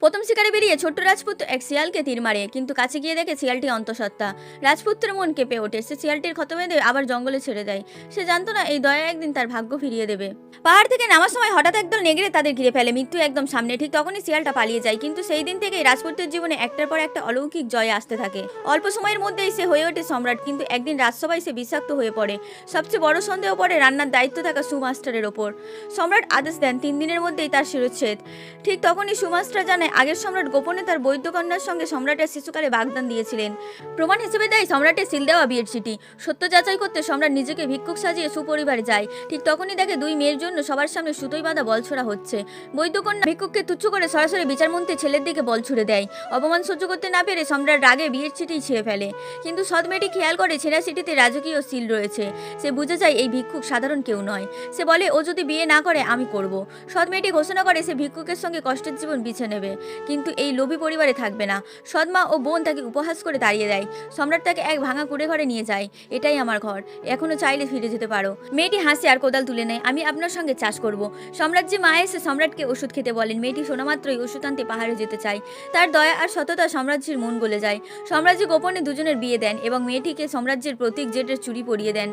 প্রথম শিকারে বেরিয়ে ছোট্ট রাজপুত্র এক শিয়ালকে তীর মারে, কিন্তু কাছে গিয়ে দেখে শিয়ালটি অন্তঃসত্ত্বা। রাজপুত্রের মন কেঁপে ওঠে। সে শিয়ালটির ক্ষত বেঁধে আবার জঙ্গলে ছেড়ে দেয়। সে জানতো না এই দয়া একদিন তার ভাগ্য ফিরিয়ে দেবে। পাহাড় থেকে নামার সময় হঠাৎ একদল নেগড়ে তাদের ঘিরে ফেলে। মৃত্যু একদম সামনে। ঠিক তখনই শিয়ালটা পালিয়ে যায়। কিন্তু সেই দিন থেকেই রাজপুত্রের জীবনে একটার পর একটা অলৌকিক জয় আসতে থাকে। অল্প সময়ের মধ্যেই সে হয়ে ওঠে সম্রাট, কিন্তু একদিন রাজসভায় সে বিষাক্ত হয়ে পড়ে। সবচেয়ে বড় সন্দেহ পড়ে রান্নার দায়িত্ব থাকা সুমাস্টারের ওপর। সম্রাট আদেশ দেন 3 দিনের মধ্যেই তার শিরচ্ছেদ। ঠিক তখনই সুমাস্টার জানায় আগের সম্রাট গোপনে তার বৈদ্যকন্যার সঙ্গে সম্রাটের শিশুকালে বাগদান দিয়েছিলেন। প্রমাণ হিসেবে দেয় সম্রাটের সিল দেওয়া বিয়ের চিঠি। সত্য যাচাই করতে সম্রাট নিজেকে ভিক্ষুক সাজিয়ে সুপরিবারে যায়। ঠিক তখনই দেখে 2 মেয়ের জন্য সবার সামনে সুতোই বাঁধা বল ছোড়া হচ্ছে। বৈদ্যকন্যা ভিক্ষুককে তুচ্ছ করে সরাসরি বিচারমন্ত্রী ছেলের দিকে বল ছুড়ে দেয়। অপমান সহ্য করতে না পেরে সম্রাট রাগে বিয়ের চিঠি ছিঁড়ে ফেলে। কিন্তু সৎ মেয়েটি খেয়াল করে ছেঁড়া চিঠিতে রাজকীয় সিল রয়েছে। সে বুঝে যায় এই ভিক্ষুক সাধারণ কেউ নয়। সে বলে ও যদি বিয়ে না করে আমি করব। সৎ মেয়েটি ঘোষণা করে সে ভিক্ষুকের সঙ্গে কষ্টের জীবন বেছে নেবে, কিন্তু এই লোভী পরিবারে থাকবে না। সৎমা ও বোন তাকে উপহাস করে তাড়িয়ে দেয়। সম্রাট তাকে এক ভাঙা কুড়ে ঘরে নিয়ে যায়। এটাই আমার ঘর, এখনো চাইলে ফিরে যেতে পারো। মেয়েটি হাসে আর কোদাল তুলে নেয়। আমি আপনার সঙ্গে চাষ করব। সম্রাজ্যে মা এসে সম্রাটকে ওষুধ খেতে বলেন। মেয়েটি শোনা মাত্রই ওষুধ আনতে পাহাড়ে যেতে চায়। তার দয়া আর সততা সম্রাজ্যের মন গলে যায়। সম্রাজ্য গোপনে দুজনের বিয়ে দেন এবং মেয়েটিকে সম্রাজ্যের প্রতীক জেটের চুড়ি পরিয়ে দেন।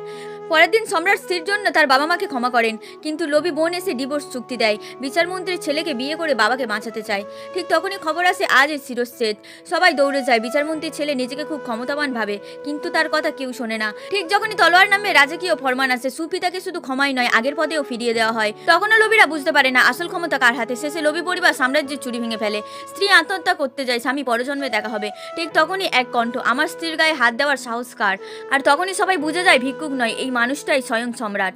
পরের দিন সম্রাট স্ত্রীর জন্য তার বাবা মাকে ক্ষমা করেন, কিন্তু লোভী বোন এসে ডিভোর্স চুক্তি দেয়। বিচারমন্ত্রীর ছেলেকে বিয়ে করে বাবাকে বাঁচাতে চায়। ঠিক তখনই খবর আসে আজ এর শিরচ্ছেদ। সবাই দৌড়ে যায়। বিচারমন্ত্রীর ছেলে নিজেকে খুব ক্ষমতাবান ভাবে, কিন্তু তার কথা কেউ শোনে না। ঠিক যখনই তলোয়ার নামে রাজকীয় ফরমান আসে, সুপিতাকে শুধু ক্ষমাই নয় আগের পদেও ফিরিয়ে দেওয়া হয়। তখনও লোভীরা বুঝতে পারে না আসল ক্ষমতা কার হাতে। শেষে লোভী পরিবার সাম্রাজ্যের চুরি ভেঙে ফেলে। স্ত্রী আত্মহত্যা করতে যায়, স্বামী পরজন্মে দেখা হবে। ঠিক তখনই এক কণ্ঠ, আমার স্ত্রীর গায়ে হাত দেওয়ার সাহস কার? আর তখনই সবাই বুঝে যায় ভিক্ষুক নয়, এই মানুষটাই স্বয়ং সম্রাট।